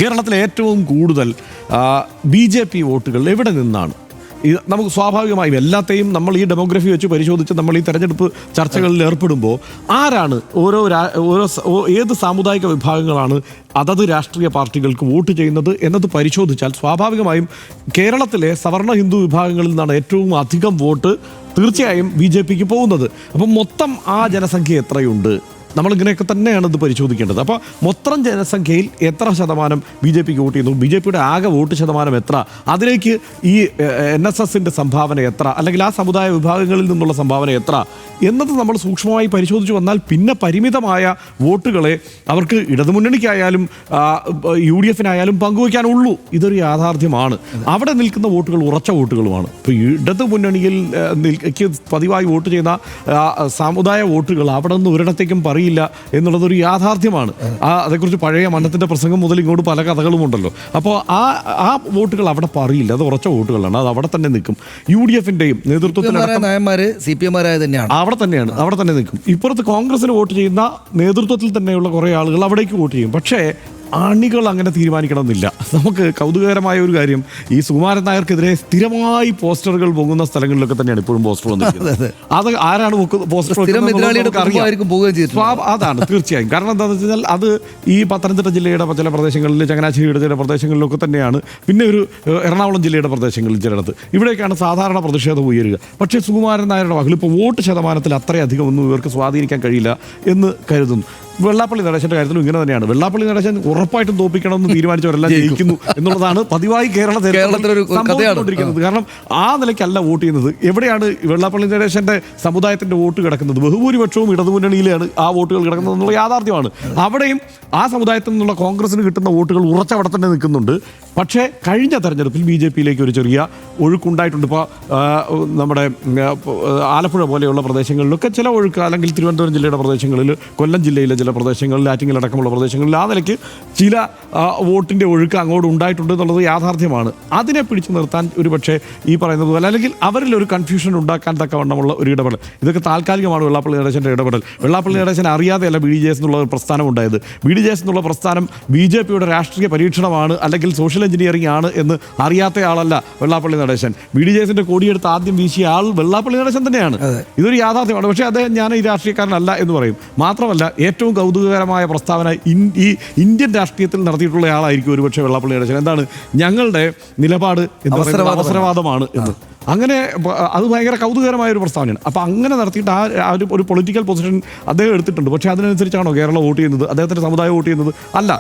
കേരളത്തിലെ ഏറ്റവും കൂടുതൽ BJP വോട്ടുകൾ എവിടെ നിന്നാണ്? നമുക്ക് സ്വാഭാവികമായും എല്ലാത്തെയും നമ്മൾ ഈ ഡെമോഗ്രഫി വെച്ച് പരിശോധിച്ച് നമ്മൾ ഈ തെരഞ്ഞെടുപ്പ് ചർച്ചകളിൽ ഏർപ്പെടുമ്പോൾ ആരാണ് ഏത് സാമുദായിക വിഭാഗങ്ങളാണ് അതത് രാഷ്ട്രീയ പാർട്ടികൾക്ക് വോട്ട് ചെയ്യുന്നത് എന്നത് പരിശോധിച്ചാൽ സ്വാഭാവികമായും കേരളത്തിലെ സവർണ ഹിന്ദു വിഭാഗങ്ങളിൽ നിന്നാണ് ഏറ്റവും അധികം വോട്ട് തീർച്ചയായും BJPക്ക് പോകുന്നത്. അപ്പം മൊത്തം ആ ജനസംഖ്യ എത്രയുണ്ട്? നമ്മളിങ്ങനെയൊക്കെ തന്നെയാണ് ഇത് പരിശോധിക്കേണ്ടത്. അപ്പോൾ മൊത്തം ജനസംഖ്യയിൽ എത്ര ശതമാനം BJPക്ക് വോട്ട് ചെയ്യുന്നു, BJPയുടെ ആകെ വോട്ട് ശതമാനം എത്ര, അതിലേക്ക് ഈ NSSൻ്റെ സംഭാവന എത്ര, അല്ലെങ്കിൽ ആ സമുദായ വിഭാഗങ്ങളിൽ നിന്നുള്ള സംഭാവന എത്ര എന്നത് നമ്മൾ സൂക്ഷ്മമായി പരിശോധിച്ച് വന്നാൽ പിന്നെ പരിമിതമായ വോട്ടുകളെ അവർക്ക് ഇടതുമുന്നണിക്കായാലും UDFനായാലും പങ്കുവയ്ക്കാനുള്ളൂ. ഇതൊരു യാഥാർത്ഥ്യമാണ്. അവിടെ നിൽക്കുന്ന വോട്ടുകൾ ഉറച്ച വോട്ടുകളുമാണ്. ഇപ്പോൾ ഇടതുമുന്നണിയിൽ പതിവായി വോട്ട് ചെയ്യുന്ന സമുദായ വോട്ടുകൾ അവിടെ നിന്ന് ഒരിടത്തേക്കും പറയില്ല എന്നുള്ളതൊരു യാഥാർത്ഥ്യമാണ്. അതേക്കുറിച്ച് പഴയ മന്നത്തിൻ്റെ പ്രസംഗം മുതൽ ഇങ്ങോട്ട് പല കഥകളുമുണ്ടല്ലോ. അപ്പോൾ ആ വോട്ടുകൾ അവിടെ പറയില്ല, അത് ഉറച്ച വോട്ടുകളാണ്, അത് അവിടെ തന്നെ നിൽക്കും. UDFൻ്റെയും നേതൃത്വത്തിൽ അവിടെ തന്നെ നിൽക്കും. ഇപ്പുറത്ത് കോൺഗ്രസിന് വോട്ട് ചെയ്യുന്ന നേതൃത്വത്തിൽ തന്നെയുള്ള കുറേ ആളുകൾ അവിടേക്ക് വോട്ട് ചെയ്യും. പക്ഷേ അണികൾ അങ്ങനെ തീരുമാനിക്കണമെന്നില്ല. നമുക്ക് കൗതുകകരമായ ഒരു കാര്യം, ഈ സുകുമാരൻ നായർക്കെതിരെ സ്ഥിരമായി പോസ്റ്ററുകൾ പൊങ്ങുന്ന സ്ഥലങ്ങളിലൊക്കെ തന്നെയാണ് ഇപ്പോഴും പോസ്റ്റർ വന്നിരിക്കുന്നത്. അത് ആരാണ് പോസ്റ്റർ? അതാണ് തീർച്ചയായും. കാരണം എന്താണെന്ന് വെച്ച് കഴിഞ്ഞാൽ അത് ഈ പത്തനംതിട്ട ജില്ലയുടെ ചില പ്രദേശങ്ങളിൽ, ചങ്ങനാശ്ശേരിയുടെ ചില പ്രദേശങ്ങളിലൊക്കെ തന്നെയാണ്. പിന്നെ ഒരു എറണാകുളം ജില്ലയുടെ പ്രദേശങ്ങളിൽ ചിലയിടത്ത് ഇവിടേക്കാണ് സാധാരണ പ്രതിഷേധം ഉയരുക. പക്ഷേ സുകുമാരൻ നായരുടെ മകൾ ഇപ്പോൾ വോട്ട് ശതമാനത്തിൽ അത്രയധികം ഒന്നും ഇവർക്ക് സ്വാധീനിക്കാൻ കഴിയില്ല എന്ന് കരുതുന്നു. വെള്ളാപ്പള്ളി നടേശൻ്റെ കാര്യത്തിലും ഇങ്ങനെ തന്നെയാണ്. വെള്ളാപ്പള്ളി നടേശൻ ഉറപ്പായിട്ടും തോപ്പിക്കണമെന്ന് തീരുമാനിച്ചവരെല്ലാം ജയിക്കുന്നു എന്നുള്ളതാണ് പതിവായി കേരളത്തിലൊരു കഥയായിരിക്കുന്നത്. കാരണം ആ നിലയ്ക്കല്ല വോട്ട് ചെയ്യുന്നത്. എവിടെയാണ് വെള്ളാപ്പള്ളി നടേശൻ്റെ സമുദായത്തിൻ്റെ വോട്ട് കിടക്കുന്നത്? ബഹുഭൂരിപക്ഷവും ഇടതുമുന്നണിയിലാണ് ആ വോട്ടുകൾ കിടക്കുന്നത് എന്നുള്ള യാഥാർത്ഥ്യമാണ്. അവിടെയും ആ സമുദായത്തിൽ നിന്നുള്ള കോൺഗ്രസിന് കിട്ടുന്ന വോട്ടുകൾ ഉറച്ചവിടെ തന്നെ നിൽക്കുന്നുണ്ട്. പക്ഷേ കഴിഞ്ഞ തെരഞ്ഞെടുപ്പിൽ BJPയിലേക്ക് ഒരു ചെറിയ ഒഴുക്കുണ്ടായിട്ടുണ്ട്. ഇപ്പോൾ നമ്മുടെ ആലപ്പുഴ പോലെയുള്ള പ്രദേശങ്ങളിലൊക്കെ ചില ഒഴുക്ക്, അല്ലെങ്കിൽ തിരുവനന്തപുരം ജില്ലയുടെ പ്രദേശങ്ങളിൽ, കൊല്ലം ജില്ലയിലെ ചില പ്രദേശങ്ങളിൽ, ആറ്റിങ്ങലടക്കമുള്ള പ്രദേശങ്ങളിൽ ആ നിലയ്ക്ക് ചില വോട്ടിൻ്റെ ഒഴുക്ക് അങ്ങോട്ട് ഉണ്ടായിട്ടുണ്ട് എന്നുള്ളത് യാഥാർത്ഥ്യമാണ്. അതിനെ പിടിച്ചു നിർത്താൻ ഒരു പക്ഷേ ഈ പറയുന്നത് പോലെ, അല്ലെങ്കിൽ അവരിൽ ഒരു കൺഫ്യൂഷൻ ഉണ്ടാക്കാൻ തക്കവണ്ണമുള്ള ഒരു ഇടപെടൽ, ഇതൊക്കെ താൽക്കാലികമാണ്. വെള്ളാപ്പള്ളി നടേശൻ്റെ ഇടപെടൽ, വെള്ളാപ്പള്ളി നടേശൻ അറിയാതെയല്ല BDJS എന്നുള്ള ഒരു പ്രസ്ഥാനം ഉണ്ടായത്. BDJS എന്നുള്ള പ്രസ്ഥാനം BJPയുടെ രാഷ്ട്രീയ പരീക്ഷണമാണ്, അല്ലെങ്കിൽ സോഷ്യൽ എഞ്ചിനീയറിംഗ് ആണ് എന്ന് അറിയാത്ത ആളല്ല വെള്ളാപ്പള്ളി നടേശൻ. BDJSൻ്റെ കൊടിയെടുത്ത് ആദ്യം വീശിയ ആൾ വെള്ളാപ്പള്ളി നടേശൻ തന്നെയാണ്. ഇതൊരു യാഥാർത്ഥ്യമാണ്. പക്ഷേ അദ്ദേഹം ഞാൻ ഈ രാഷ്ട്രീയക്കാരനല്ല എന്ന് പറയും. മാത്രമല്ല ഏറ്റവും കൗതുകകരമായ പ്രസ്താവന ഈ ഇന്ത്യൻ രാഷ്ട്രീയത്തിൽ നടത്തിയിട്ടുള്ള ആളായിരിക്കും ഒരുപക്ഷെ വെള്ളാപ്പള്ളി നടേശൻ. എന്താണ്? ഞങ്ങളുടെ നിലപാട് എന്ന് പറയുന്നത് അവസരവാദമാണ് എന്ന്. അങ്ങനെ അത് ഭയങ്കര കൗതുകകരമായ ഒരു പ്രസ്താവനയാണ്. അപ്പോൾ അങ്ങനെ നടത്തിയിട്ട് ഒരു പൊളിറ്റിക്കൽ പൊസിഷൻ അദ്ദേഹം എടുത്തിട്ടുണ്ട്. പക്ഷേ അതിനനുസരിച്ചാണോ കേരളം വോട്ട് ചെയ്യുന്നത്? അദ്ദേഹത്തിൻ്റെ സമുദായം വോട്ട് ചെയ്യുന്നത്? അല്ല.